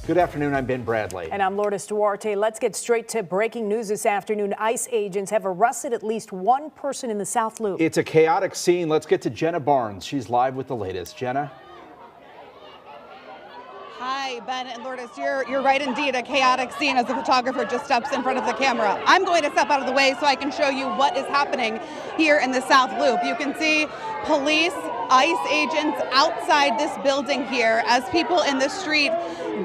Good afternoon, I'm Ben Bradley. And I'm Lourdes Duarte. Let's get straight to breaking news this afternoon. ICE agents have arrested at least one person in the South Loop. It's a chaotic scene. Let's get to Jenna Barnes. She's live with the latest. Jenna? Hi, Ben and Lourdes. You're right indeed, a chaotic scene as the photographer just steps in front of the camera. I'm going to step out of the way so I can show you what is happening here in the South Loop. You can see police, ICE agents outside this building here as people in the street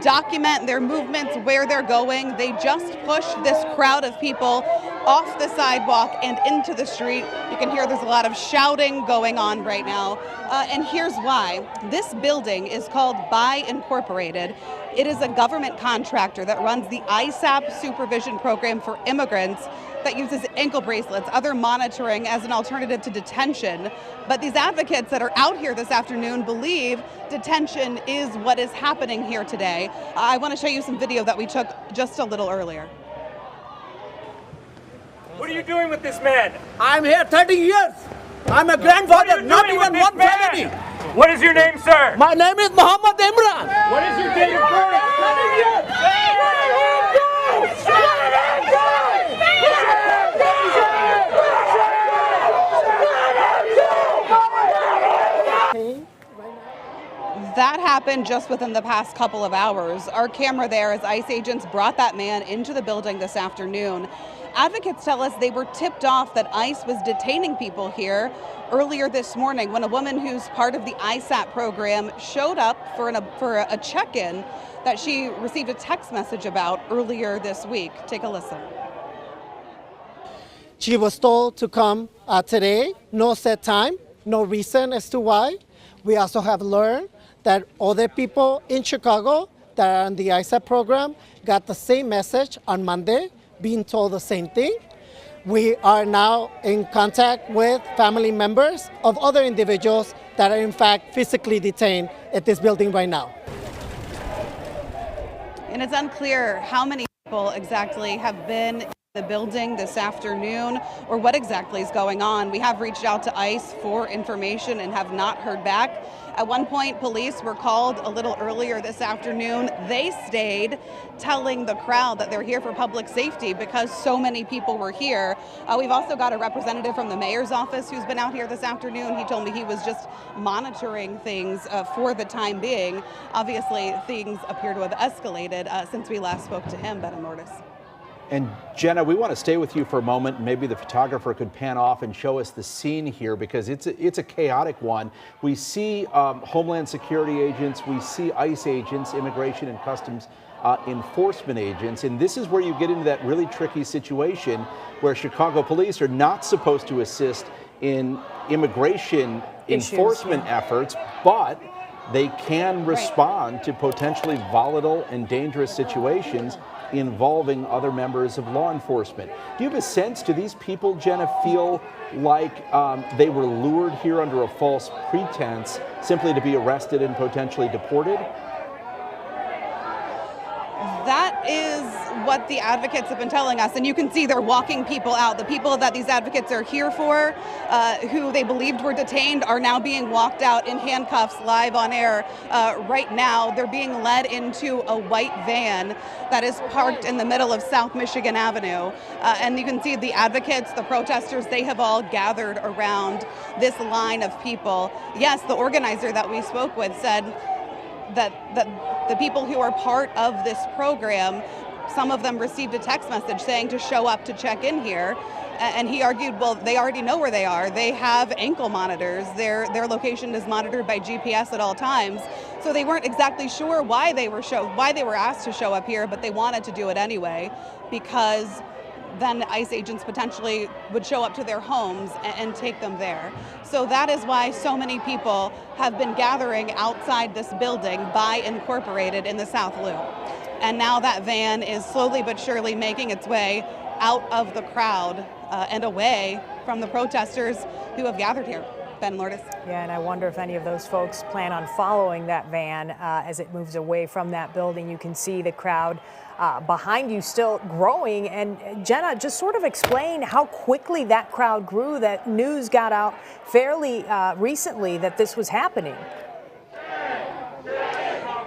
document their movements, where they're going. They just pushed this crowd of people off the sidewalk and into the street. You can hear there's a lot of shouting going on right now. And here's why. This building is called By Incorporated. It is a government contractor that runs the ISAP supervision program for immigrants that uses ankle bracelets, other monitoring as an alternative to detention. But these advocates that are out here this afternoon believe detention is what is happening here today. I want to show you some video that we took just a little earlier. What are you doing with this man? I'm here 30 years. I'm a grandfather, not even one family. What is your name, sir? My name is Muhammad Imran. What is your date of birth? 30 years. That happened just within the past couple of hours. Our camera there as ICE agents brought that man into the building this afternoon. Advocates tell us they were tipped off that ICE was detaining people here earlier this morning when a woman who's part of the ISAP program showed up for a check-in that she received a text message about earlier this week. Take a listen. She was told to come today, no set time, no reason as to why. We also have learned that other people in Chicago that are on the ISAP program got the same message on Monday, being told the same thing. We are now in contact with family members of other individuals that are in fact physically detained at this building right now. And it's unclear how many people exactly have been in the building this afternoon or what exactly is going on. We have reached out to ICE for information and have not heard back. At one point, police were called a little earlier this afternoon. They stayed, telling the crowd that they're here for public safety because so many people were here. We've also got a representative from the mayor's office who's been out here this afternoon. He told me he was just monitoring things for the time being. Obviously, things appear to have escalated since we last spoke to him, Ben and Lourdes. And Jenna, we want to stay with you for a moment. Maybe the photographer could pan off and show us the scene here because it's a chaotic one. We see Homeland Security agents, we see ICE agents, Immigration and Customs enforcement agents, and this is where you get into that really tricky situation where Chicago police are not supposed to assist in immigration enforcement efforts, but they can respond to potentially volatile and dangerous situations involving other members of law enforcement. Do you have a sense, do these people, Jenna, feel like they were lured here under a false pretense simply to be arrested and potentially deported? That is what the advocates have been telling us, and you can see they're walking people out. The people that these advocates are here for, who they believed were detained, are now being walked out in handcuffs live on air. Right now, they're being led into a white van that is parked in the middle of South Michigan Avenue. And you can see the advocates, the protesters, they have all gathered around this line of people. Yes, the organizer that we spoke with said that the people who are part of this program, some of them received a text message saying to show up to check in here. And he argued, well, they already know where they are. They have ankle monitors. Their location is monitored by GPS at all times. So they weren't exactly sure why they were asked to show up here, but they wanted to do it anyway because then ICE agents potentially would show up to their homes and take them there. So that is why so many people have been gathering outside this building By Incorporated in the South Loop. And now that van is slowly but surely making its way out of the crowd and away from the protesters who have gathered here. Ben, Lourdes. Yeah, and I wonder if any of those folks plan on following that van as it moves away from that building. You can see the crowd behind you still growing. And Jenna, just sort of explain how quickly that crowd grew. That news got out fairly recently that this was happening.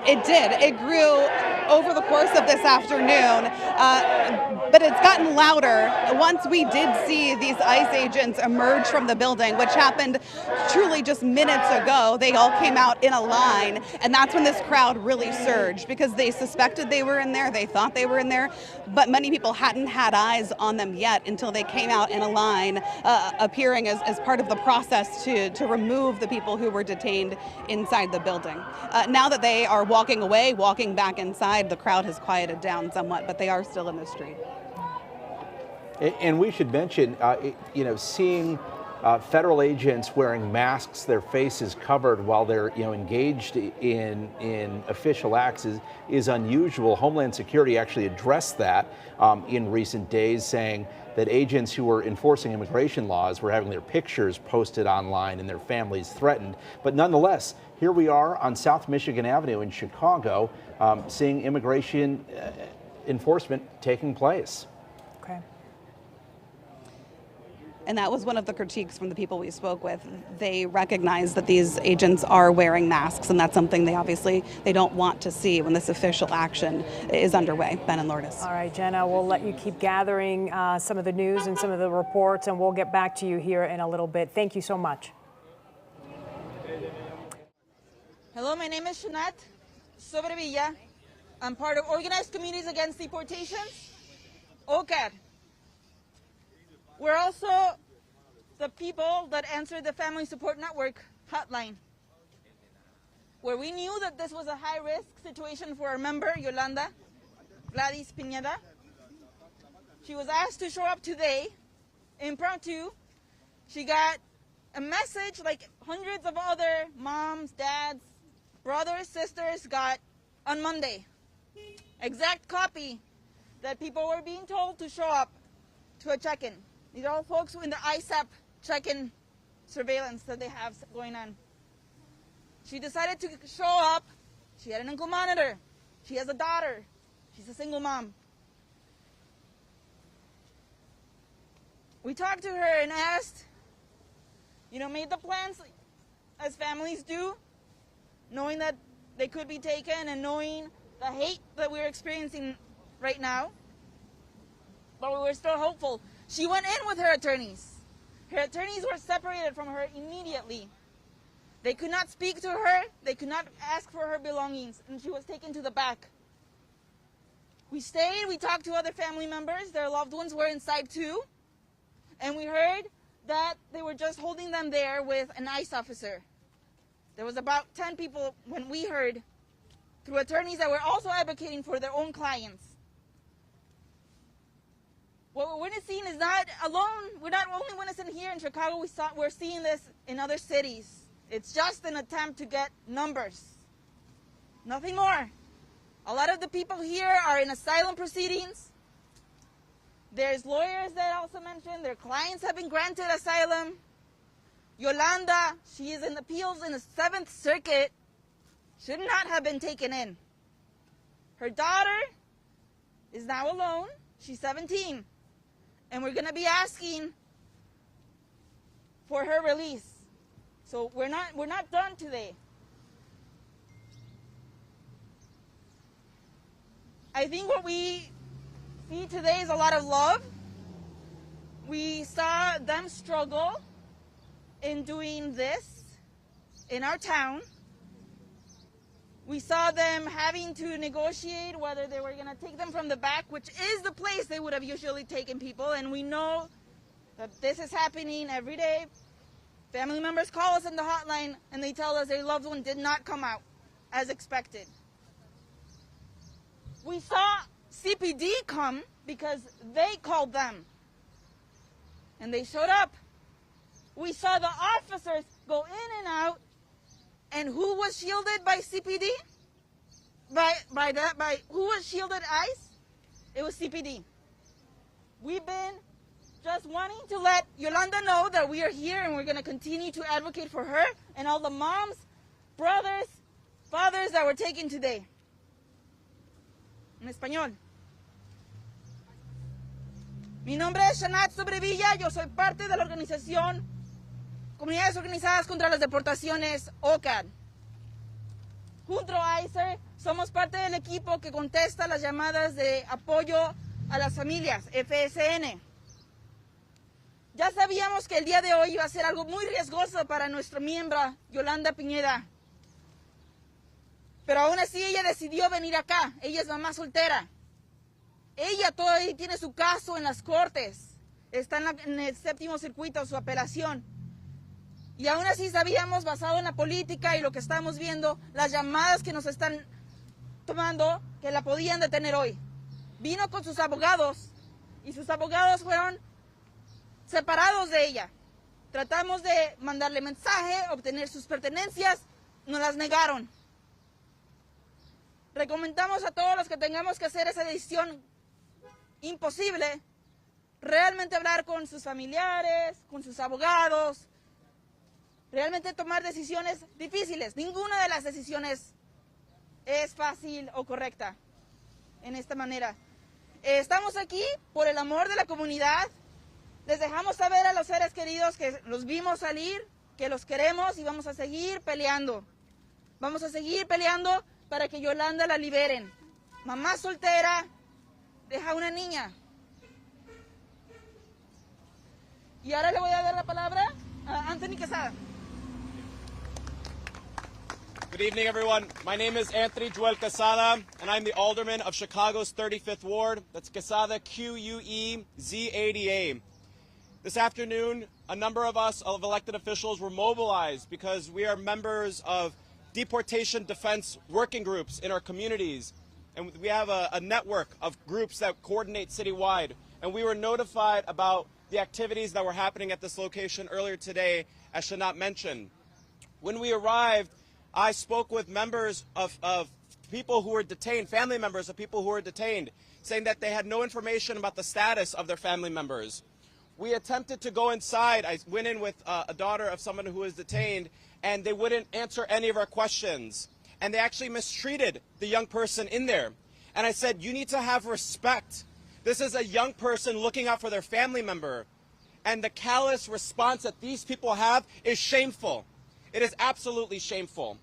It did. It grew over the course of this afternoon, but it's gotten louder once we did see these ICE agents emerge from the building, which happened truly just minutes ago. They all came out in a line, and that's when this crowd really surged because they suspected they were in there, they thought they were in there, but many people hadn't had eyes on them yet until they came out in a line, appearing as part of the process to remove the people who were detained inside the building. Now that they are walking away, walking back inside, the crowd has quieted down somewhat, but they are still in the street. And we should mention, seeing federal agents wearing masks, their faces covered while they're engaged in official acts is unusual. Homeland Security actually addressed that in recent days, saying that agents who were enforcing immigration laws were having their pictures posted online and their families threatened. But nonetheless, here we are on South Michigan Avenue in Chicago, seeing immigration enforcement taking place. Okay. And that was one of the critiques from the people we spoke with. They recognize that these agents are wearing masks, and that's something they don't want to see when this official action is underway. Ben and Lourdes. All right, Jenna, we'll let you keep gathering some of the news and some of the reports, and we'll get back to you here in a little bit. Thank you so much. Hello, my name is Shanat Sobrevilla. I'm part of Organized Communities Against Deportations, OCAD. We're also the people that answered the Family Support Network hotline, where we knew that this was a high-risk situation for our member, Yolanda Gladys Pineda. She was asked to show up today, impromptu. She got a message like hundreds of other moms, dads, brothers, sisters got on Monday. Exact copy that people were being told to show up to a check-in. These are all folks in the ISAP check-in surveillance that they have going on. She decided to show up. She had an ankle monitor. She has a daughter. She's a single mom. We talked to her and asked, made the plans as families do, knowing that they could be taken and knowing the hate that we're experiencing right now. But we were still hopeful. She went in with her attorneys. Her attorneys were separated from her immediately. They could not speak to her. They could not ask for her belongings, and she was taken to the back. We stayed. We talked to other family members. Their loved ones were inside too. And we heard that they were just holding them there with an ICE officer. There was about 10 people when we heard, through attorneys that were also advocating for their own clients. What we're witnessing is not alone. We're not only witnessing here in Chicago. We're seeing this in other cities. It's just an attempt to get numbers. Nothing more. A lot of the people here are in asylum proceedings. There's lawyers that also mentioned their clients have been granted asylum. Yolanda, she is in appeals in the 7th Circuit, should not have been taken in. Her daughter is now alone. She's 17. And we're going to be asking for her release. So we're not done today. I think what we see today is a lot of love. We saw them struggle in doing this in our town. We saw them having to negotiate whether they were going to take them from the back, which is the place they would have usually taken people. And we know that this is happening every day. Family members call us in the hotline and they tell us their loved one did not come out as expected. We saw CPD come because they called them and they showed up. We saw the officers go in and out. And who was shielded by CPD? By who was shielded ICE? It was CPD. We've been just wanting to let Yolanda know that we are here and we're going to continue to advocate for her and all the moms, brothers, fathers that were taken today. En español. Mi nombre es Shanat Sobrevilla. Yo soy parte de la organización Comunidades Organizadas contra las Deportaciones, OCAD. junto a ICER, somos parte del equipo que contesta las llamadas de apoyo a las familias, FSN. Ya sabíamos que el día de hoy iba a ser algo muy riesgoso para nuestra miembro, Yolanda Piñeda. Pero aún así ella decidió venir acá. Ella es mamá soltera. Ella todavía tiene su caso en las cortes. Está en el 7º circuito, su apelación. Y aún así sabíamos, basado en la política y lo que estamos viendo, las llamadas que nos están tomando, que la podían detener hoy. Vino con sus abogados y sus abogados fueron separados de ella. Tratamos de mandarle mensaje, obtener sus pertenencias, nos las negaron. Recomendamos a todos los que tengamos que hacer esa decisión imposible, realmente hablar con sus familiares, con sus abogados, realmente tomar decisiones difíciles. Ninguna de las decisiones es fácil o correcta en esta manera. Estamos aquí por el amor de la comunidad. Les dejamos saber a los seres queridos que los vimos salir, que los queremos y vamos a seguir peleando. Vamos a seguir peleando para que Yolanda la liberen. Mamá soltera, deja una niña. Y ahora le voy a dar la palabra a Anthony Quesada. Good evening, everyone. My name is Anthony Joel Quesada, and I'm the alderman of Chicago's 35th Ward. That's Quesada, Q-U-E-Z-A-D-A. This afternoon, a number of us, of elected officials, were mobilized because we are members of deportation defense working groups in our communities. And we have a network of groups that coordinate citywide. And we were notified about the activities that were happening at this location earlier today, as Shanat mentioned. When we arrived, I spoke with members of people who were detained, family members of people who were detained, saying that they had no information about the status of their family members. We attempted to go inside. I went in with a daughter of someone who was detained, and they wouldn't answer any of our questions. And they actually mistreated the young person in there. And I said, you need to have respect. This is a young person looking out for their family member. And the callous response that these people have is shameful. It is absolutely shameful.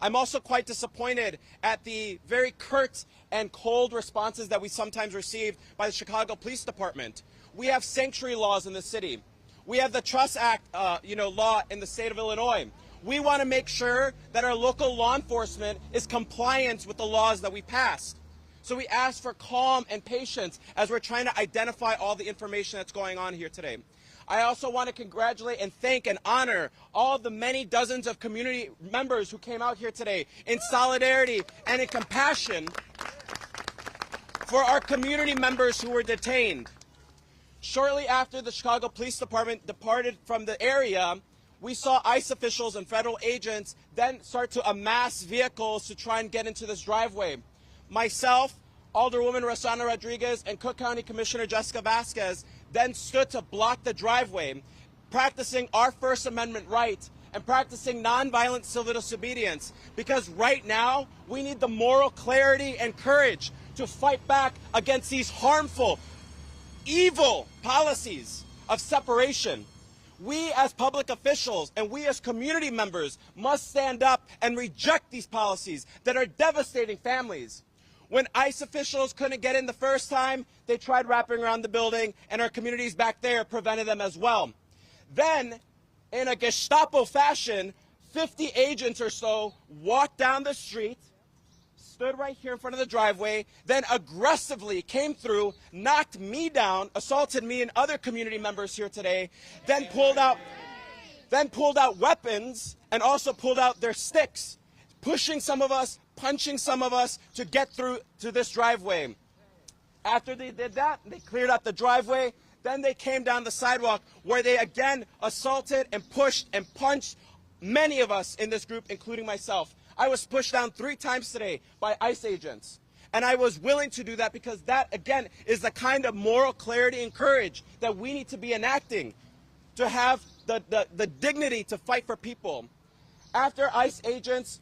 I'm also quite disappointed at the very curt and cold responses that we sometimes receive by the Chicago Police Department. We have sanctuary laws in the city. We have the Trust Act, law in the state of Illinois. We want to make sure that our local law enforcement is compliant with the laws that we passed. So we ask for calm and patience as we're trying to identify all the information that's going on here today. I also want to congratulate and thank and honor all the many dozens of community members who came out here today in solidarity and in compassion for our community members who were detained. Shortly after the Chicago Police Department departed from the area, we saw ICE officials and federal agents then start to amass vehicles to try and get into this driveway. Myself, Alderwoman Rossana Rodriguez, and Cook County Commissioner Jessica Vasquez then stood to block the driveway, practicing our First Amendment right and practicing nonviolent civil disobedience, because right now we need the moral clarity and courage to fight back against these harmful, evil policies of separation. We as public officials and we as community members must stand up and reject these policies that are devastating families. When ICE officials couldn't get in the first time, they tried wrapping around the building, and our communities back there prevented them as well. Then, in a Gestapo fashion, 50 agents or so walked down the street, stood right here in front of the driveway, then aggressively came through, knocked me down, assaulted me and other community members here today, then pulled out weapons and also pulled out their sticks, pushing some of us, punching some of us to get through to this driveway. After they did that, they cleared out the driveway, then they came down the sidewalk where they again assaulted and pushed and punched many of us in this group, including myself. I was pushed down 3 times today by ICE agents. And I was willing to do that because that, again, is the kind of moral clarity and courage that we need to be enacting to have the dignity to fight for people. After ICE agents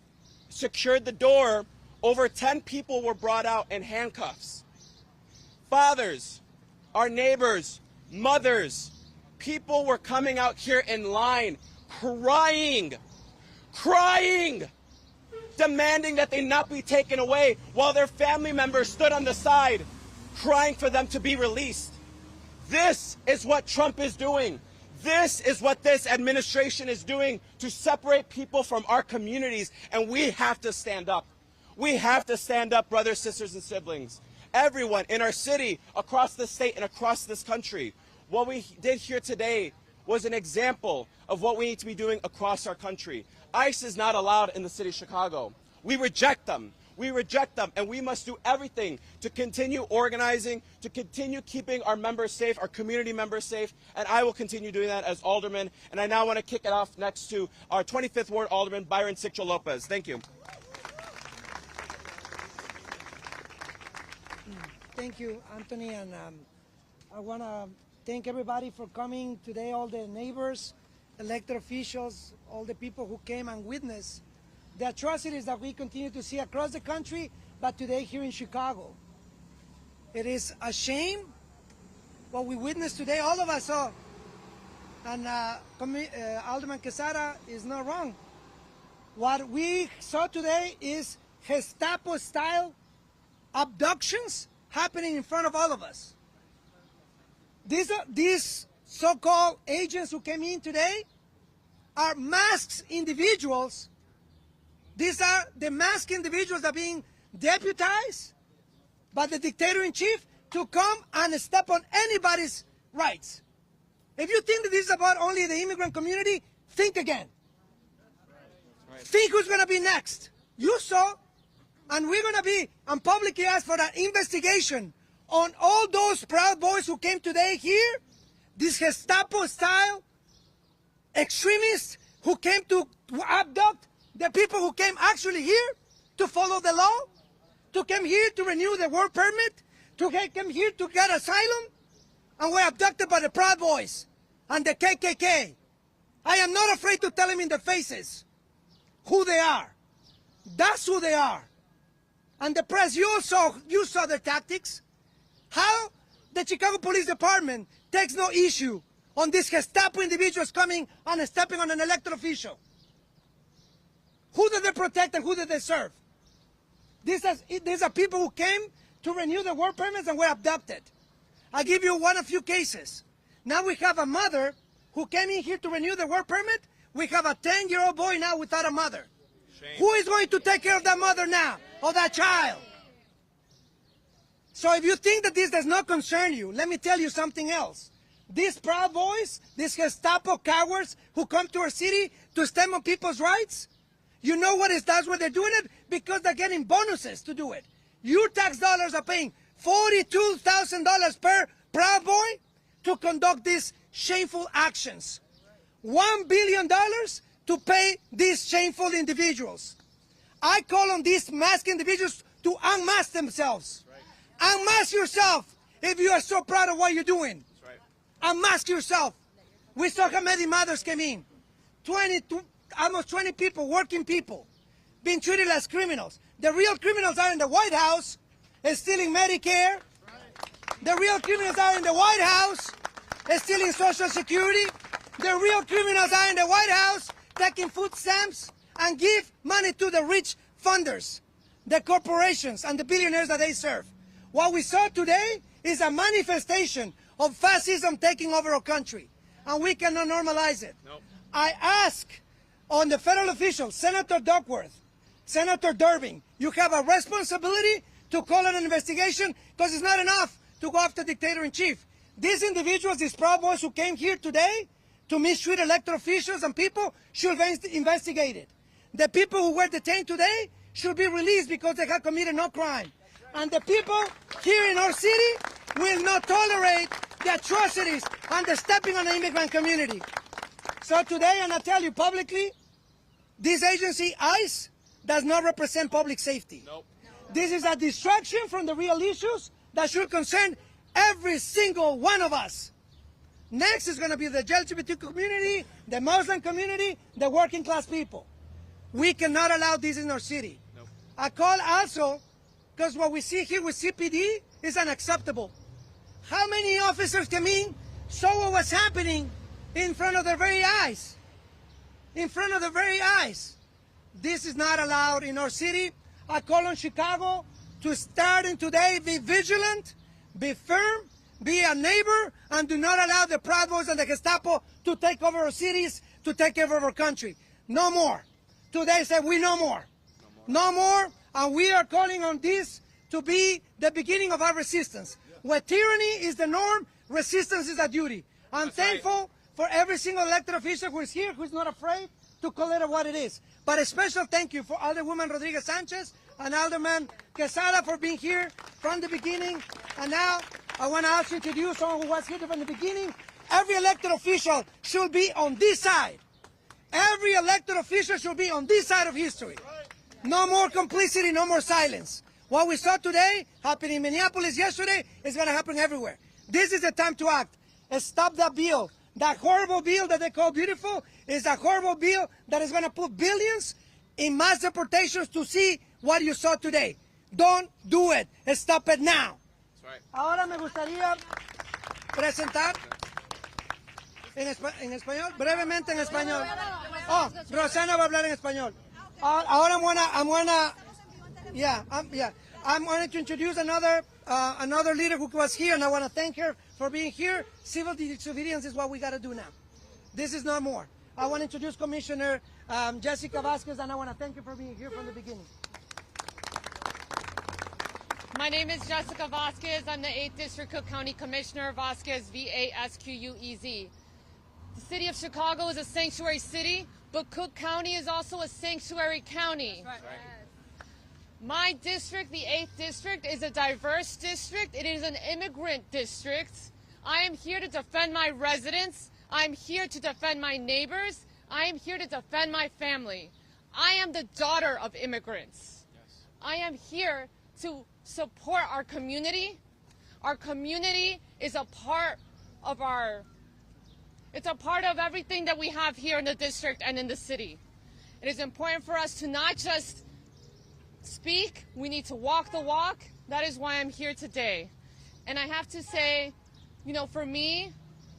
secured the door, over 10 people were brought out in handcuffs. Fathers, our neighbors, mothers, people were coming out here in line, crying, demanding that they not be taken away while their family members stood on the side crying for them to be released. This is what Trump is doing. This is what this administration is doing to separate people from our communities, and we have to stand up. We have to stand up, brothers, sisters, and siblings. Everyone in our city, across the state, and across this country. What we did here today was an example of what we need to be doing across our country. ICE is not allowed in the city of Chicago. We reject them. We reject them, and we must do everything to continue organizing, to continue keeping our members safe, our community members safe, and I will continue doing that as alderman. And I now want to kick it off next to our 25th Ward Alderman, Byron Siccho Lopez. Thank you. Thank you, Anthony, and I want to thank everybody for coming today, all the neighbors, elected officials, all the people who came and witnessed the atrocities that we continue to see across the country, but today here in Chicago. It is a shame what we witnessed today, all of us saw, and Alderman Quesada is not wrong. What we saw today is Gestapo-style abductions happening in front of all of us. These so-called agents who came in today are masked individuals. These are the masked individuals that are being deputized by the dictator-in-chief to come and step on anybody's rights. If you think that this is about only the immigrant community, think again. Right. Think who's going to be next. You saw, and we're going to be, and publicly ask for an investigation on all those Proud Boys who came today here, these Gestapo-style extremists who came to abduct the people who came actually here to follow the law, to come here to renew the work permit, to come here to get asylum, and were abducted by the Proud Boys and the KKK. I am not afraid to tell them in their faces who they are. That's who they are. And the press, you saw their tactics. How the Chicago Police Department takes no issue on these Gestapo individuals coming and stepping on an elected official. Who did they protect and who did they serve? These are people who came to renew their work permits and were abducted. I'll give you a few cases. Now we have a mother who came in here to renew the work permit. We have a 10-year-old boy now without a mother. Shame. Who is going to take care of that mother now, or that child? So if you think that this does not concern you, let me tell you something else. These Proud Boys, these Gestapo cowards who come to our city to stand on people's rights, you know what that's why they're doing it? Because they're getting bonuses to do it. Your tax dollars are paying $42,000 per Proud Boy to conduct these shameful actions. $1 billion to pay these shameful individuals. I call on these masked individuals to unmask themselves. Right. Unmask yourself if you are so proud of what you're doing. Right. Unmask yourself. We saw how many mothers came in. Almost 20 people, working people, being treated as criminals. The real criminals are in the White House, stealing Medicare. The real criminals are in the White House, stealing Social Security. The real criminals are in the White House, taking food stamps and give money to the rich funders, the corporations and the billionaires that they serve. What we saw today is a manifestation of fascism taking over our country, and we cannot normalize it. Nope. I ask on the federal officials, Senator Duckworth, Senator Durbin, you have a responsibility to call an investigation, because it's not enough to go after the dictator-in-chief. These individuals, these Proud Boys who came here today to mistreat elected officials and people, should be investigated. The people who were detained today should be released because they have committed no crime. And the people here in our city will not tolerate the atrocities and the stepping on the immigrant community. So today, and I tell you publicly, this agency, ICE, does not represent public safety. Nope. This is a distraction from the real issues that should concern every single one of us. Next is going to be the LGBT community, the Muslim community, the working class people. We cannot allow this in our city. Nope. I call also, because what we see here with CPD is unacceptable. How many officers came in, saw what was happening in front of their very eyes? In front of their very eyes. This is not allowed in our city. I call on Chicago to starting today, be vigilant, be firm, be a neighbor, and do not allow the Proud Boys and the Gestapo to take over our cities, to take over our country. No more. Today said we no more. No more, and we are calling on this to be the beginning of our resistance. Where tyranny is the norm, resistance is a duty. I'm thankful for every single elected official who is here, who is not afraid to call it what it is. But a special thank you for Alderwoman Rodriguez Sanchez and Alderman Quesada for being here from the beginning. And now I want to also introduce someone who was here from the beginning. Every elected official should be on this side. Every elected official should be on this side of history. No more complicity, no more silence. What we saw today, happened in Minneapolis yesterday, is going to happen everywhere. This is the time to act. Stop that bill. That horrible bill that they call beautiful is a horrible bill that is going to put billions in mass deportations to see what you saw today. Don't do it. Stop it now. That's right. Ahora me gustaría presentar en español, brevemente en español. Oh, Rosana va a hablar en español. Ahora I'm going to introduce another leader who was here, and I want to thank her for being here. Civil disobedience is what we got to do now. This is no more. I want to introduce Commissioner Jessica Vasquez, and I want to thank you for being here from the beginning. My name is Jessica Vasquez. I'm the 8th District Cook County Commissioner. Vasquez, V-A-S-Q-U-E-Z. The city of Chicago is a sanctuary city, but Cook County is also a sanctuary county. That's right. My district, the 8th District, is a diverse district. It is an immigrant district. I am here to defend my residents. I'm here to defend my neighbors. I am here to defend my family. I am the daughter of immigrants. Yes. I am here to support our community. Our community is a part of it's a part of everything that we have here in the district and in the city. It is important for us to not just speak, we need to walk the walk. That is why I'm here today. And I have to say, you know, for me,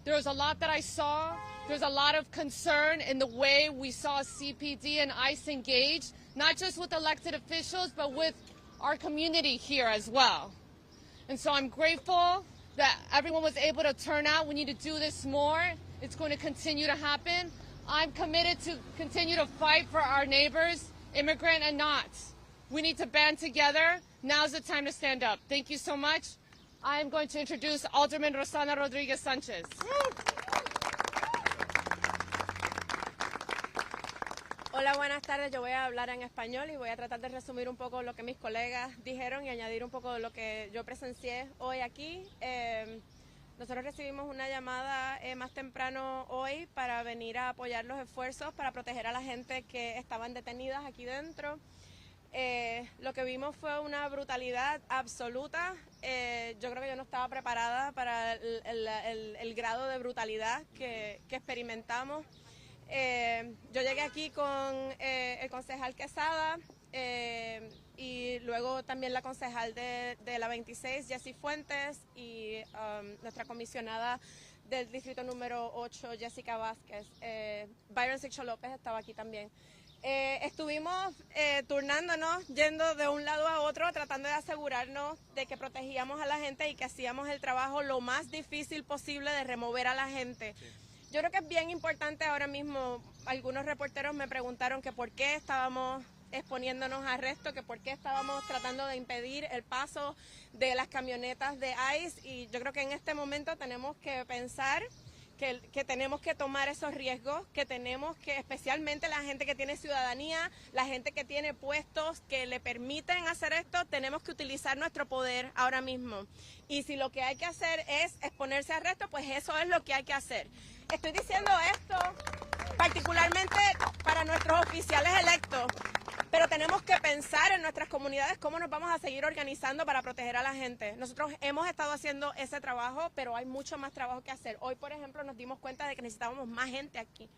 there was a lot that I saw. There's a lot of concern in the way we saw CPD and ICE engage, not just with elected officials, but with our community here as well. And so I'm grateful that everyone was able to turn out. We need to do this more. It's going to continue to happen. I'm committed to continue to fight for our neighbors, immigrant and not. We need to band together. Now's the time to stand up. Thank you so much. I am going to introduce Alderman Rosana Rodriguez Sanchez. Hola, buenas tardes. Yo voy a hablar en español y voy a tratar de resumir un poco lo que mis colegas dijeron y añadir un poco de lo que yo presencié hoy aquí. Nosotros recibimos una llamada más temprano hoy para venir a apoyar los esfuerzos para proteger a la gente que estaban detenidas aquí dentro. Lo que vimos fue una brutalidad absoluta. Yo creo que yo no estaba preparada para el grado de brutalidad que experimentamos. Yo llegué aquí con el concejal Quesada y luego también la concejal de la 26, Jessie Fuentes, y nuestra comisionada del distrito número 8, Jessica Vázquez. Byron Sixto López estaba aquí también. Estuvimos turnándonos, yendo de un lado a otro, tratando de asegurarnos de que protegíamos a la gente y que hacíamos el trabajo lo más difícil posible de remover a la gente. Sí. Yo creo que es bien importante ahora mismo. Algunos reporteros me preguntaron que por qué estábamos exponiéndonos a arresto, que por qué estábamos tratando de impedir el paso de las camionetas de ICE, y yo creo que en este momento tenemos que pensar que tenemos que tomar esos riesgos, que tenemos que, especialmente la gente que tiene ciudadanía, la gente que tiene puestos que le permiten hacer esto, tenemos que utilizar nuestro poder ahora mismo. Y si lo que hay que hacer es exponerse a arresto, pues eso es lo que hay que hacer. Estoy diciendo esto particularmente para nuestros oficiales electos, pero tenemos que pensar en nuestras comunidades cómo nos vamos a seguir organizando para proteger a la gente. Nosotros hemos estado haciendo ese trabajo, pero hay mucho más trabajo que hacer. Hoy, por ejemplo, nos dimos cuenta de que necesitábamos más gente aquí.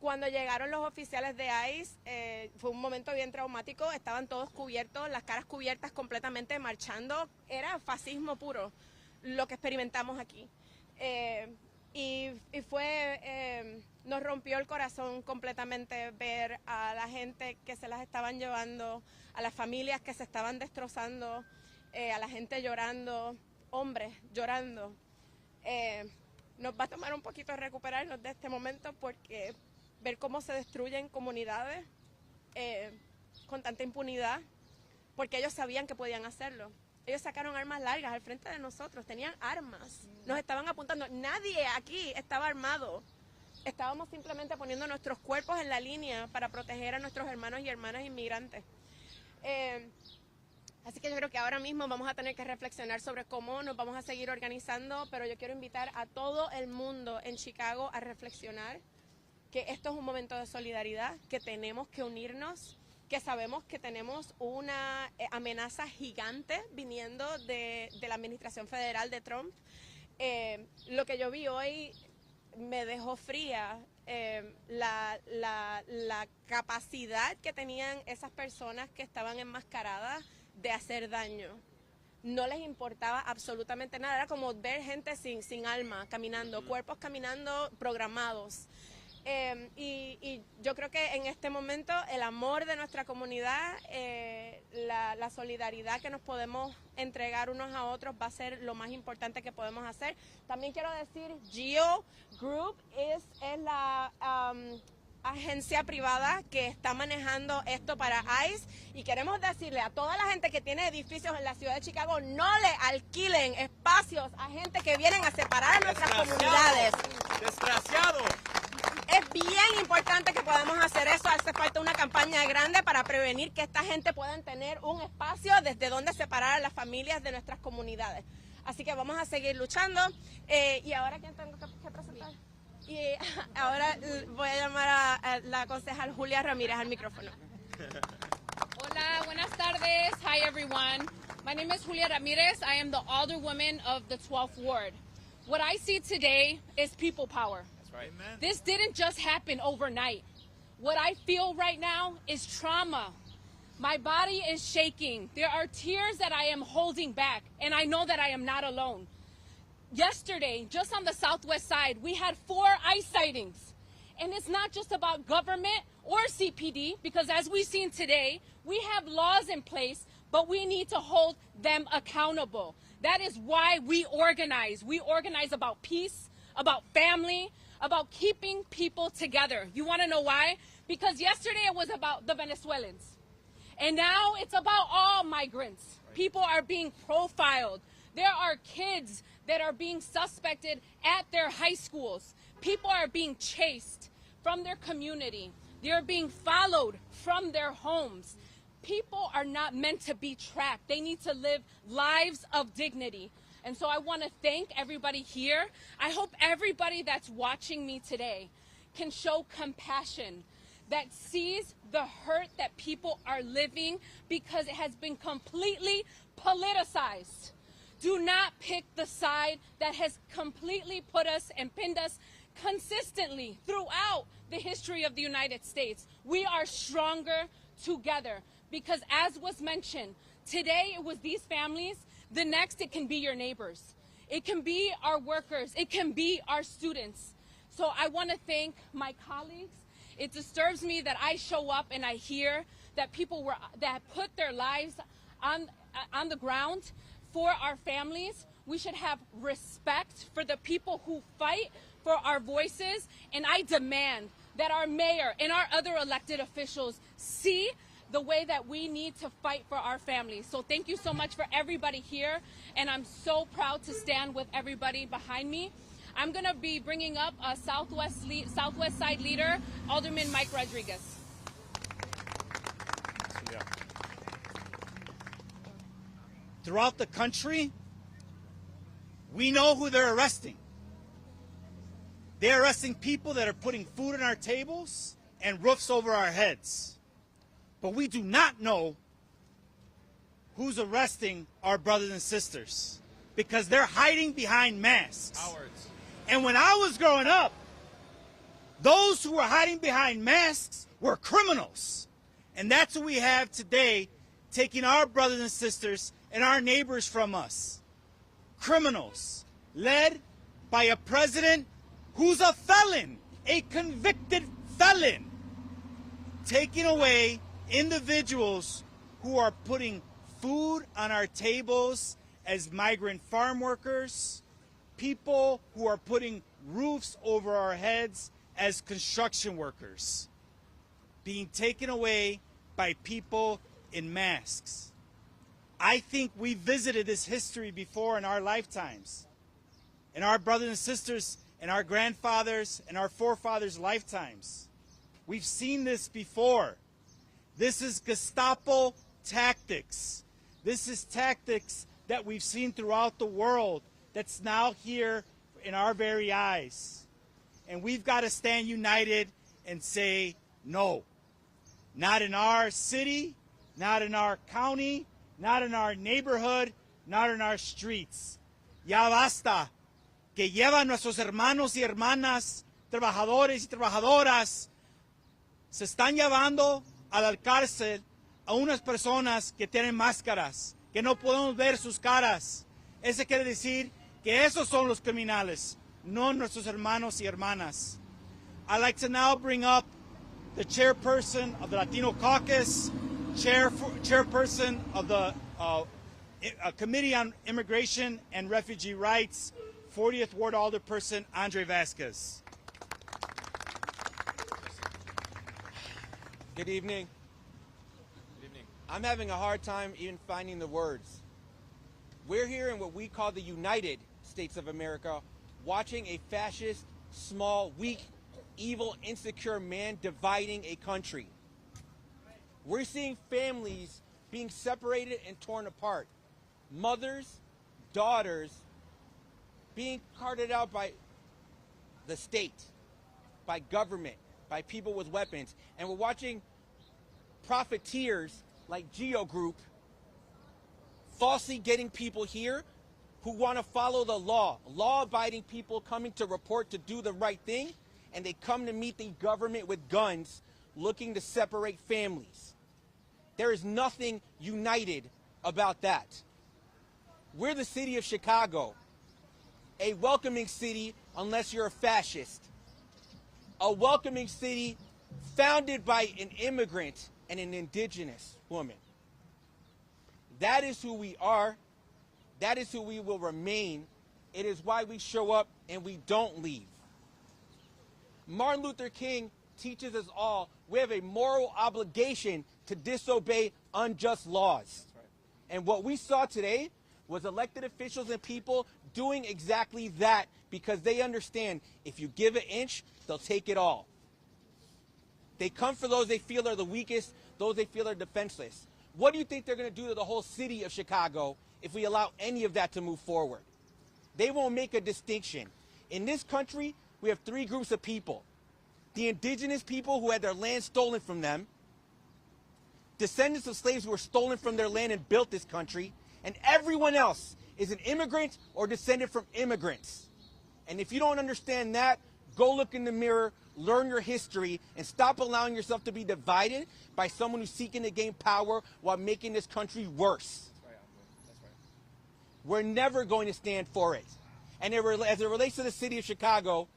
Cuando llegaron los oficiales de ICE, fue un momento bien traumático. Estaban todos cubiertos, las caras cubiertas completamente, marchando. Era fascismo puro lo que experimentamos aquí. nos rompió el corazón completamente ver a la gente que se las estaban llevando, a las familias que se estaban destrozando, a la gente llorando, hombres llorando. Nos va a tomar un poquito recuperarnos de este momento porque ver cómo se destruyen comunidades con tanta impunidad, porque ellos sabían que podían hacerlo. Ellos sacaron armas largas al frente de nosotros, tenían armas, nos estaban apuntando. Nadie aquí estaba armado. Estábamos simplemente poniendo nuestros cuerpos en la línea para proteger a nuestros hermanos y hermanas inmigrantes. Así que yo creo que ahora mismo vamos a tener que reflexionar sobre cómo nos vamos a seguir organizando, pero yo quiero invitar a todo el mundo en Chicago a reflexionar que esto es un momento de solidaridad, que tenemos que unirnos, que sabemos que tenemos una amenaza gigante viniendo de la administración federal de Trump. Lo que yo vi hoy me dejó fría, la capacidad que tenían esas personas que estaban enmascaradas de hacer daño. No les importaba absolutamente nada, era como ver gente sin alma caminando, cuerpos caminando programados. Y yo creo que en este momento el amor de nuestra comunidad, la solidaridad que nos podemos entregar unos a otros va a ser lo más importante que podemos hacer. También quiero decir, Geo Group es la agencia privada que está manejando esto para ICE, y queremos decirle a toda la gente que tiene edificios en la ciudad de Chicago, no le alquilen espacios a gente que vienen a separar a nuestras comunidades. ¡Desgraciado! Es bien importante que podamos hacer eso. Hace falta una campaña grande para prevenir que esta gente pueda tener un espacio desde donde separar a las familias de nuestras comunidades. Así que vamos a seguir luchando. ¿Y ahora quién tengo que presentar? Y ahora voy a llamar a la concejal Julia Ramírez al micrófono. Hola, buenas tardes. Hi, everyone. My name is Julia Ramirez. I am the alderwoman of the 12th Ward. What I see today is people power. Right. This didn't just happen overnight. What I feel right now is trauma. My body is shaking. There are tears that I am holding back, and I know that I am not alone. Yesterday, just on the southwest side, we had 4 ICE sightings. And it's not just about government or CPD, because as we've seen today, we have laws in place, but we need to hold them accountable. That is why we organize. We organize about peace, about family, about keeping people together. You want to know why? Because yesterday it was about the Venezuelans. And now it's about all migrants. People are being profiled. There are kids that are being suspected at their high schools. People are being chased from their community. They are being followed from their homes. People are not meant to be trapped. They need to live lives of dignity. And so I want to thank everybody here. I hope everybody that's watching me today can show compassion, that sees the hurt that people are living because it has been completely politicized. Do not pick the side that has completely put us and pinned us consistently throughout the history of the United States. We are stronger together because, as was mentioned, today it was these families. The next, it can be your neighbors. It can be our workers. It can be our students. So I want to thank my colleagues. It disturbs me that I show up and I hear that people that put their lives on the ground for our families. We should have respect for the people who fight for our voices. And I demand that our mayor and our other elected officials see the way that we need to fight for our families. So thank you so much for everybody here, and I'm so proud to stand with everybody behind me. I'm going to be bringing up a Southwest Side leader, Alderman Mike Rodriguez. Yeah. Throughout the country, we know who they're arresting. They're arresting people that are putting food on our tables and roofs over our heads. But we do not know who's arresting our brothers and sisters because they're hiding behind masks. Cowards. And when I was growing up, those who were hiding behind masks were criminals. And that's what we have today, taking our brothers and sisters and our neighbors from us. Criminals led by a president who's a felon, a convicted felon, taking away individuals who are putting food on our tables as migrant farm workers, people who are putting roofs over our heads as construction workers, being taken away by people in masks. I think we visited this history before in our lifetimes, in our brothers and sisters, in our grandfathers and our forefathers' lifetimes. We've seen this before. This is Gestapo tactics. This is tactics that we've seen throughout the world that's now here in our very eyes. And we've got to stand united and say no. Not in our city, not in our county, not in our neighborhood, not in our streets. Ya basta, que llevan nuestros hermanos y hermanas, trabajadores y trabajadoras, se están llevando a la cárcel a unas personas que tienen máscaras, que no podemos ver sus caras. Eso quiere decir que esos son los criminales, no nuestros hermanos y hermanas. I'd like to now bring up the chairperson of the Latino Caucus, chairperson of the Committee on Immigration and Refugee Rights, 40th Ward Alderperson Andre Vasquez. Good evening. Good evening. I'm having a hard time even finding the words. We're here in what we call the United States of America, watching a fascist, small, weak, evil, insecure man dividing a country. We're seeing families being separated and torn apart. Mothers, daughters being carted out by the state, by government, by people with weapons. And we're watching profiteers like Geo Group falsely getting people here who want to follow the law, law-abiding people coming to report to do the right thing, and they come to meet the government with guns looking to separate families. There is nothing united about that. We're the city of Chicago, a welcoming city unless you're a fascist, a welcoming city founded by an immigrant and an indigenous woman. That is who we are. That is who we will remain. It is why we show up and we don't leave. Martin Luther King teaches us all we have a moral obligation to disobey unjust laws. Right. And what we saw today was elected officials and people doing exactly that because they understand if you give an inch, they'll take it all. They come for those they feel are the weakest, those they feel are defenseless. What do you think they're going to do to the whole city of Chicago if we allow any of that to move forward? They won't make a distinction. In this country, we have three groups of people. The indigenous people who had their land stolen from them, descendants of slaves who were stolen from their land and built this country, and everyone else is an immigrant or descended from immigrants. And if you don't understand that, go look in the mirror, learn your history, and stop allowing yourself to be divided by someone who's seeking to gain power while making this country worse. That's right. We're never going to stand for it. And as it relates to the city of Chicago,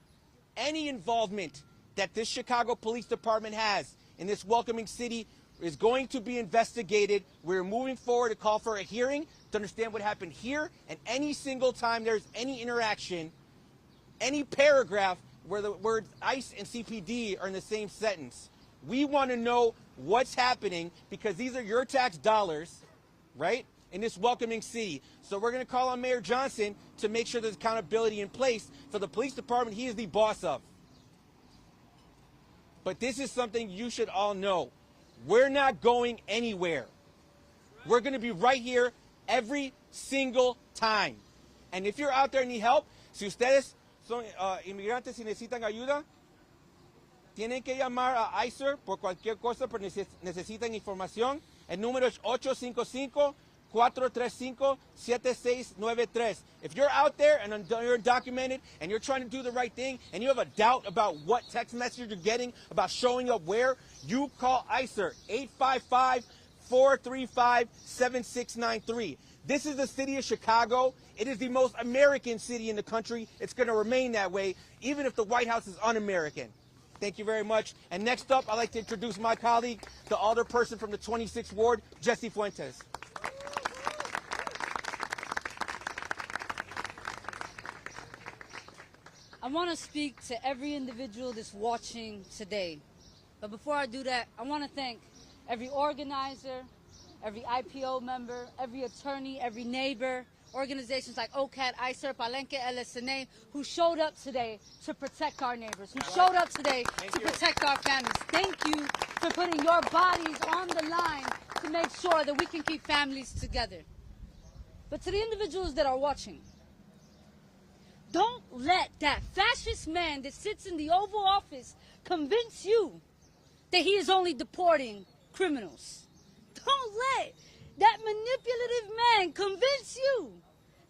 any involvement that this Chicago Police Department has in this welcoming city is going to be investigated. We're moving forward to call for a hearing to understand what happened here, and any single time there's any interaction, any paragraph where the words ICE and CPD are in the same sentence. We want to know what's happening because these are your tax dollars, right, in this welcoming city. So we're going to call on Mayor Johnson to make sure there's accountability in place for the police department he is the boss of. But this is something you should all know. We're not going anywhere. We're going to be right here every single time. And if you're out there and need help, si ustedes son inmigrantes y necesitan ayuda, tienen que llamar a ICER por cualquier cosa, pero necesitan información. El número es 855-435-7693. If you're out there and you're undocumented and you're trying to do the right thing and you have a doubt about what text message you're getting about showing up where, you call ICER 855-435-7693. This is the city of Chicago. It is the most American city in the country. It's going to remain that way, even if the White House is un-American. Thank you very much. And next up, I'd like to introduce my colleague, the alderperson from the 26th Ward, Jesse Fuentes. I want to speak to every individual that's watching today. But before I do that, I want to thank every organizer, every IPO member, every attorney, every neighbor, organizations like OCAT, ICER, Palenque, LSNA, who showed up today to protect our neighbors, who showed up today to protect our families. Thank you for putting your bodies on the line to make sure that we can keep families together. But to the individuals that are watching, don't let that fascist man that sits in the Oval Office convince you that he is only deporting criminals. Don't let that manipulative man convince you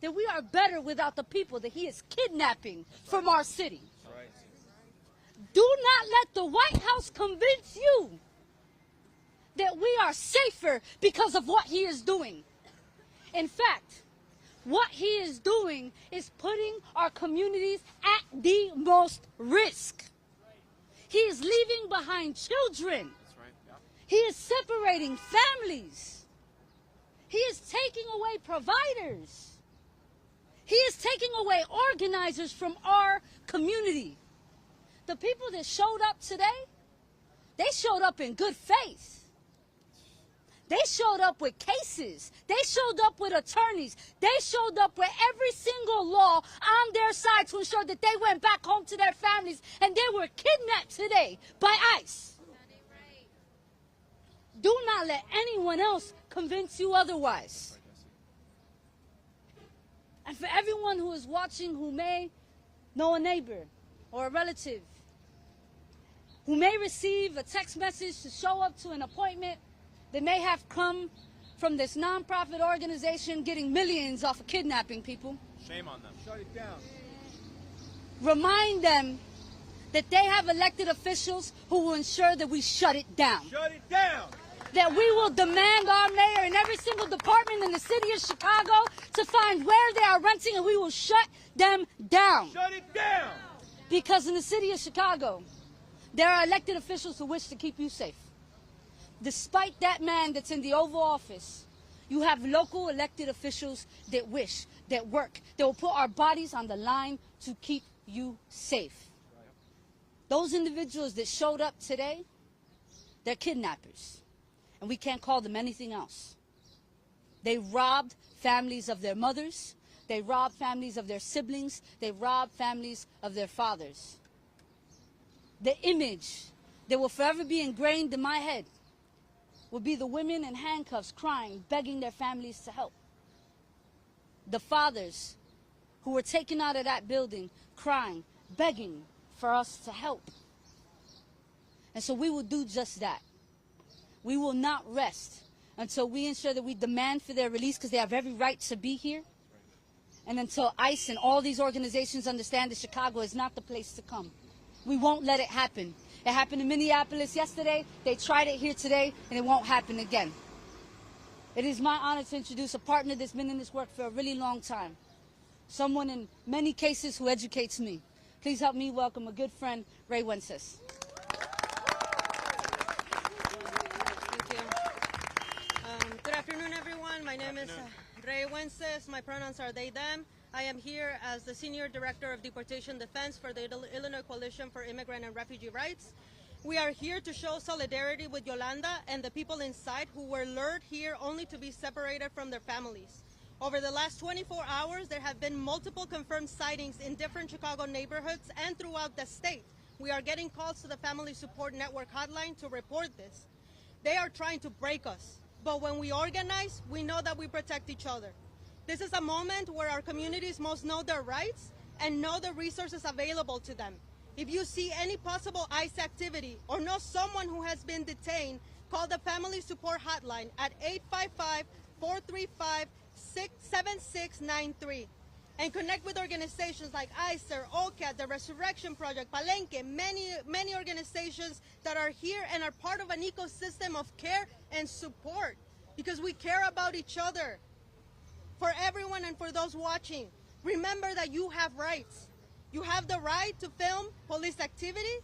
that we are better without the people that he is kidnapping from our city. Do not let the White House convince you that we are safer because of what he is doing. In fact, what he is doing is putting our communities at the most risk. He is leaving behind children. He is separating families. He is taking away providers. He is taking away organizers from our community. The people that showed up today, they showed up in good faith. They showed up with cases. They showed up with attorneys. They showed up with every single law on their side to ensure that they went back home to their families, and they were kidnapped today by ICE. Do not let anyone else convince you otherwise. And for everyone who is watching who may know a neighbor or a relative, who may receive a text message to show up to an appointment, they may have come from this nonprofit organization getting millions off of kidnapping people. Shame on them. Shut it down. Remind them that they have elected officials who will ensure that we shut it down. Shut it down. That we will demand our mayor in every single department in the city of Chicago to find where they are renting, and we will shut them down. Shut it down. Because in the city of Chicago, there are elected officials who wish to keep you safe. Despite that man that's in the Oval Office, you have local elected officials that wish, that work, that will put our bodies on the line to keep you safe. Those individuals that showed up today, they're kidnappers. And we can't call them anything else. They robbed families of their mothers. They robbed families of their siblings. They robbed families of their fathers. The image that will forever be ingrained in my head will be the women in handcuffs crying, begging their families to help. The fathers who were taken out of that building crying, begging for us to help. And so we will do just that. We will not rest until we ensure that we demand for their release, because they have every right to be here. And until ICE and all these organizations understand that Chicago is not the place to come. We won't let it happen. It happened in Minneapolis yesterday. They tried it here today, and it won't happen again. It is my honor to introduce a partner that's been in this work for a really long time. Someone in many cases who educates me. Please help me welcome a good friend, Ray Wences. Thank you. Good afternoon, everyone. My name is Ray Wences. My pronouns are they, them. I am here as the Senior Director of Deportation Defense for the Illinois Coalition for Immigrant and Refugee Rights. We are here to show solidarity with Yolanda and the people inside who were lured here only to be separated from their families. Over the last 24 hours, there have been multiple confirmed sightings in different Chicago neighborhoods and throughout the state. We are getting calls to the Family Support Network hotline to report this. They are trying to break us, but when we organize, we know that we protect each other. This is a moment where our communities must know their rights and know the resources available to them. If you see any possible ICE activity or know someone who has been detained, call the Family Support Hotline at 855-435-7693 and connect with organizations like ICER, OCAT, the Resurrection Project, Palenque, many organizations that are here and are part of an ecosystem of care and support because we care about each other. for everyone and for those watching, remember that you have rights. You have the right to film police activity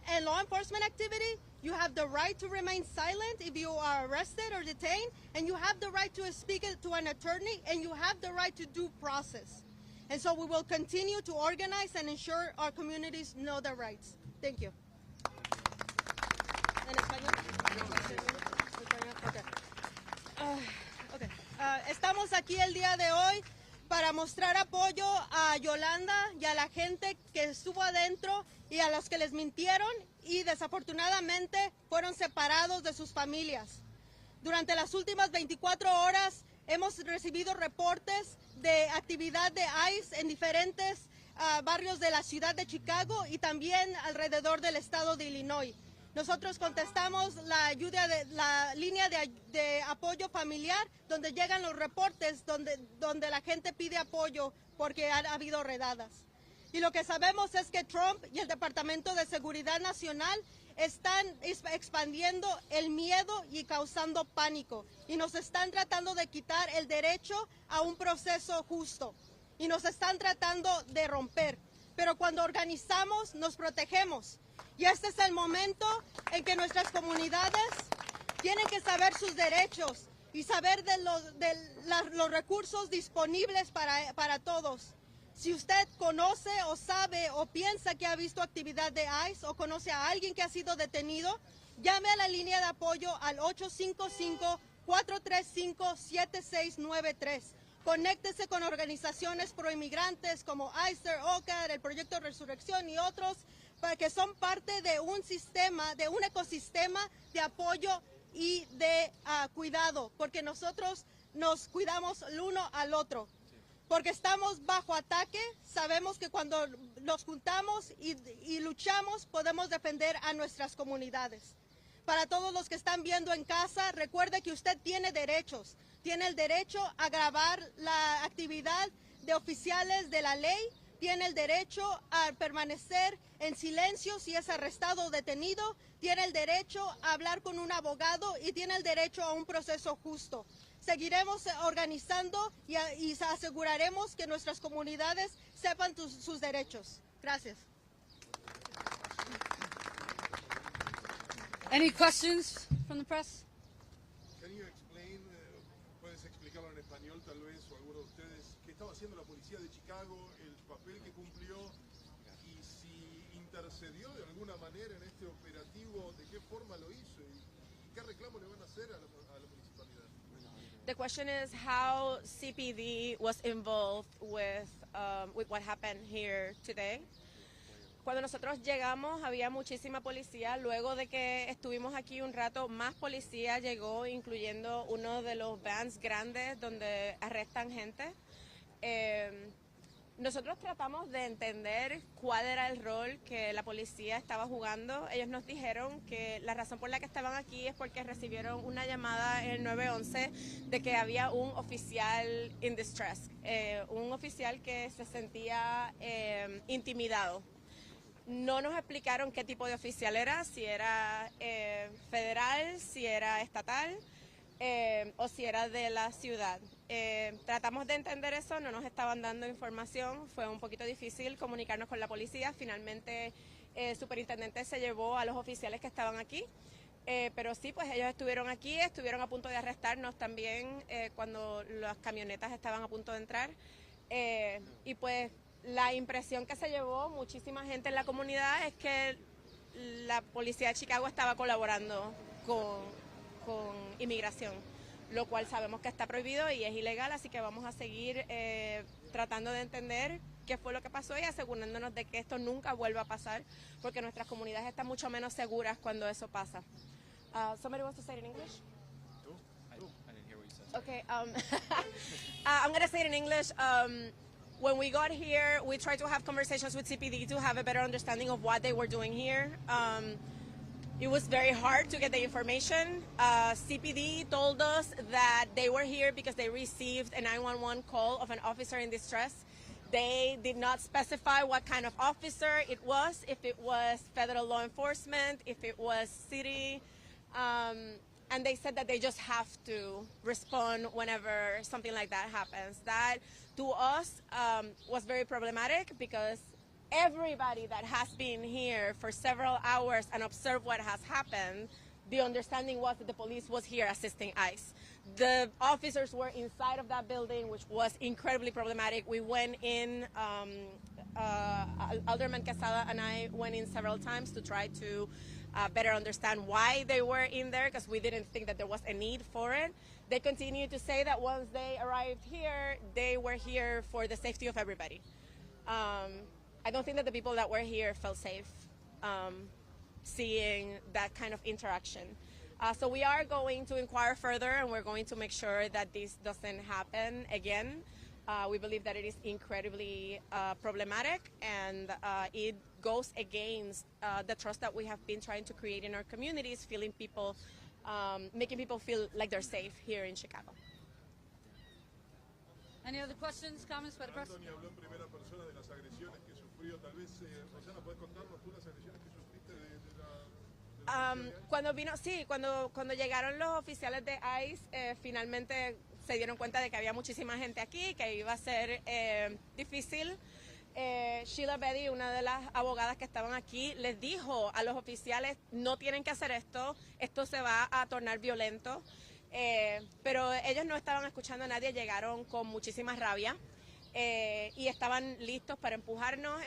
and law enforcement activity. You have the right to remain silent if you are arrested or detained, and you have the right to speak to an attorney, and you have the right to due process. And so we will continue to organize and ensure our communities know their rights. Thank you. ¿En español? Okay. Okay. Estamos aquí el día de hoy para mostrar apoyo a Yolanda y a la gente que estuvo adentro y a los que les mintieron y desafortunadamente fueron separados de sus familias. Durante las últimas 24 horas hemos recibido reportes de actividad de ICE en diferentes barrios de la ciudad de Chicago y también alrededor del estado de Illinois. Nosotros contestamos la línea de apoyo familiar, donde llegan los reportes, donde la gente pide apoyo porque ha habido redadas. Y lo que sabemos es que Trump y el Departamento de Seguridad Nacional están expandiendo el miedo y causando pánico. Y nos están tratando de quitar el derecho a un proceso justo. Y nos están tratando de romper. Pero cuando organizamos, nos protegemos. Y este es el momento en que nuestras comunidades tienen que saber sus derechos y saber de los recursos disponibles para todos. Si usted conoce o sabe o piensa que ha visto actividad de ICE o conoce a alguien que ha sido detenido, llame a la línea de apoyo al 855-435-7693. Conéctese con organizaciones proinmigrantes como ICER, OCAD, el Proyecto Resurrección y otros, para que son parte de un sistema, de un ecosistema de apoyo y de cuidado, porque nosotros nos cuidamos el uno al otro. Porque estamos bajo ataque, sabemos que cuando nos juntamos y luchamos podemos defender a nuestras comunidades. Para todos los que están viendo en casa, recuerde que usted tiene derechos. Tiene el derecho a grabar la actividad de oficiales de la ley, tiene el derecho a permanecer en silencio si es arrestado o detenido, tiene el derecho a hablar con un abogado y tiene el derecho a un proceso justo. Seguiremos organizando y aseguraremos que nuestras comunidades sepan sus derechos. Gracias. Any questions from the press? Can you explain, puedes explicarlo en español tal vez, o alguno de ustedes, qué estaba haciendo la policía de Chicago, el papel que cumplió y si intercedió de alguna manera en este operativo, de qué forma lo hizo y qué reclamo le van a hacer a la municipalidad? The question is how CPD was involved with what happened here today. Cuando nosotros llegamos había muchísima policía. Luego de que estuvimos aquí un rato, más policía llegó, incluyendo uno de los vans grandes donde arrestan gente. Nosotros tratamos de entender cuál era el rol que la policía estaba jugando. Ellos nos dijeron que la razón por la que estaban aquí es porque recibieron una llamada en el 911 de que había un oficial in distress, un oficial que se sentía intimidado. No nos explicaron qué tipo de oficial era, si era federal, si era estatal o si era de la ciudad. Tratamos de entender eso, no nos estaban dando información, fue un poquito difícil comunicarnos con la policía. Finalmente el superintendente se llevó a los oficiales que estaban aquí, pero sí, pues ellos estuvieron aquí, estuvieron a punto de arrestarnos también cuando las camionetas estaban a punto de entrar y pues la impresión que se llevó muchísima gente en la comunidad es que la policía de Chicago estaba colaborando con inmigración, lo cual sabemos que está prohibido y es ilegal, así que vamos a seguir tratando de entender qué fue lo que pasó y asegurándonos de que esto nunca vuelva a pasar, porque nuestras comunidades están mucho menos seguras cuando eso pasa. Somebody wants to say it in English? I didn't hear what you said. Okay, I'm going to say it in English. When we got here, we tried to have conversations with CPD to have a better understanding of what they were doing here. It was very hard to get the information. CPD told us that they were here because they received a 911 call of an officer in distress. They did not specify what kind of officer it was, if it was federal law enforcement, if it was city. and they said that they just have to respond whenever something like that happens. That, to us, was very problematic because everybody that has been here for several hours and observed what has happened, the understanding was that the police was here assisting ICE. The officers were inside of that building, which was incredibly problematic. We went in, Alderman Quesada and I went in several times to try to better understand why they were in there, because we didn't think that there was a need for it. They continue to say that once they arrived here, they were here for the safety of everybody. I don't think that the people that were here felt safe seeing that kind of interaction. So we are going to inquire further, and we're going to make sure that this doesn't happen again. We believe that it is incredibly problematic, and it goes against the trust that we have been trying to create in our communities, feeling people, making people feel like they're safe here in Chicago. Any other questions, comments by the press? Anthony habló en primera persona de las agresiones que sufrió. Tal vez, Rosana, ¿puedes contarnos tú las agresiones que sufriste Cuando llegaron los oficiales de ICE, finalmente se dieron cuenta de que había muchísima gente aquí, que iba a ser difícil. Sheila Betty, una de las abogadas que estaban aquí, les dijo a los oficiales: no tienen que hacer esto, esto se va a tornar violento. Pero ellos no estaban escuchando a nadie, llegaron con muchísima rabia y estaban listos para empujarnos,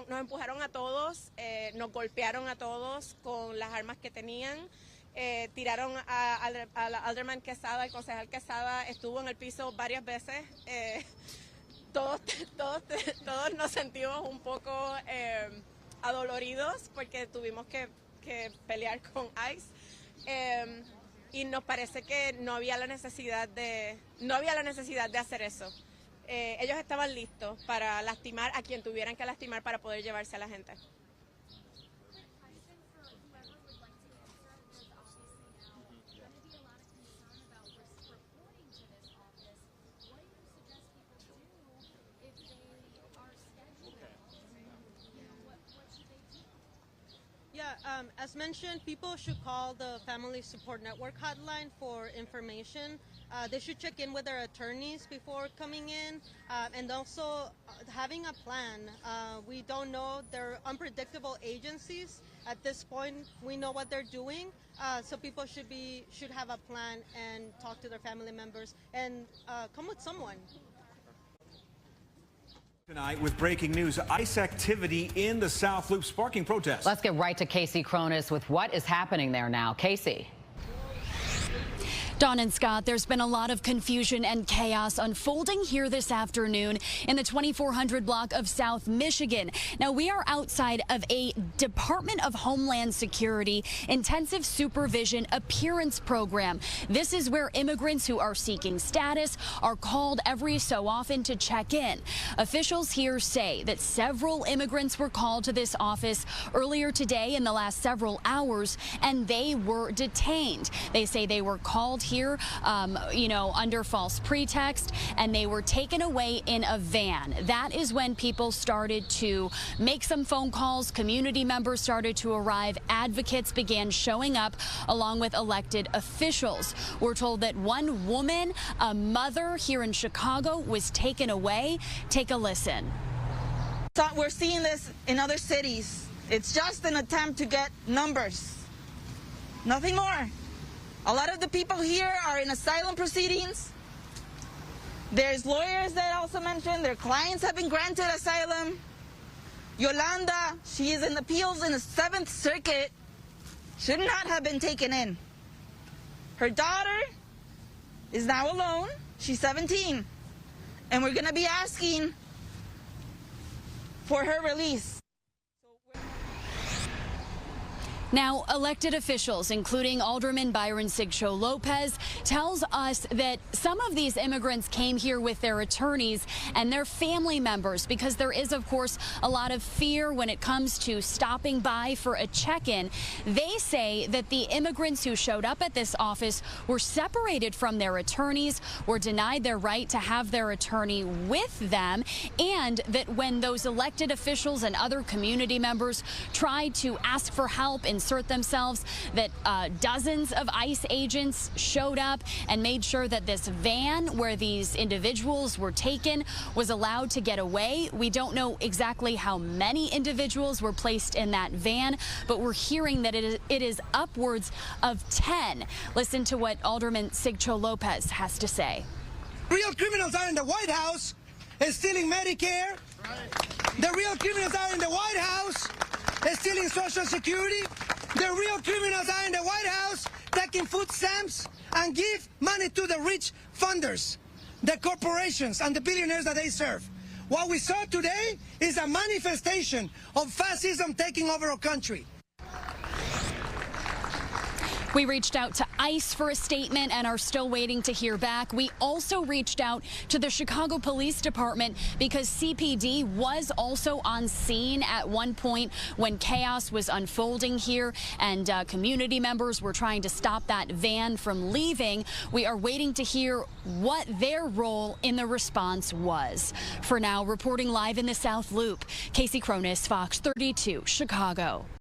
nos empujaron a todos, nos golpearon a todos con las armas que tenían, tiraron al Alderman Quesada, el concejal Quesada estuvo en el piso varias veces. Todos nos sentimos un poco adoloridos porque tuvimos que pelear con ICE. Y nos parece que no había la necesidad de hacer eso. Ellos estaban listos para lastimar a quien tuvieran que lastimar para poder llevarse a la gente. Yeah, as mentioned, people should call the Family Support Network hotline for information. They should check in with their attorneys before coming in, and also having a plan. We don't know, they're unpredictable agencies. At this point, we know what they're doing, so people should have a plan and talk to their family members and come with someone. Tonight with breaking news, ICE activity in the South Loop sparking protests. Let's get right to Casey Cronus with what is happening there now. Casey. Dawn and Scott, there's been a lot of confusion and chaos unfolding here this afternoon in the 2400 block of South Michigan. Now, we are outside of a Department of Homeland Security intensive supervision appearance program. This is where immigrants who are seeking status are called every so often to check in. Officials here say that several immigrants were called to this office earlier today in the last several hours, and they were detained. They say they were called here, under false pretext, and they were taken away in a van. That is when people started to make some phone calls. Community members started to arrive. Advocates began showing up along with elected officials. We're told that one woman, a mother here in Chicago, was taken away. Take a listen. We're seeing this in other cities. It's just an attempt to get numbers. Nothing more. A lot of the people here are in asylum proceedings. There's lawyers that also mentioned their clients have been granted asylum. Yolanda, she is in appeals in the 7th Circuit, should not have been taken in. Her daughter is now alone. She's 17. And we're going to be asking for her release. Now, elected officials, including Alderman Byron Sigcho Lopez, tells us that some of these immigrants came here with their attorneys and their family members because there is, of course, a lot of fear when it comes to stopping by for a check-in. They say that the immigrants who showed up at this office were separated from their attorneys, were denied their right to have their attorney with them, and that when those elected officials and other community members tried to ask for help in insert themselves, that dozens of ICE agents showed up and made sure that this van where these individuals were taken was allowed to get away. We don't know exactly how many individuals were placed in that van, but we're hearing that it is upwards of 10. Listen to what Alderman Sigcho Lopez has to say. Real criminals are in the White House stealing Medicare. The real criminals are in the White House stealing Social Security. The real criminals are in the White House taking food stamps and give money to the rich funders, the corporations and the billionaires that they serve. What we saw today is a manifestation of fascism taking over our country. We reached out to ICE for a statement and are still waiting to hear back. We also reached out to the Chicago Police Department because CPD was also on scene at one point when chaos was unfolding here and community members were trying to stop that van from leaving. We are waiting to hear what their role in the response was. For now, reporting live in the South Loop, Casey Cronus, Fox 32, Chicago.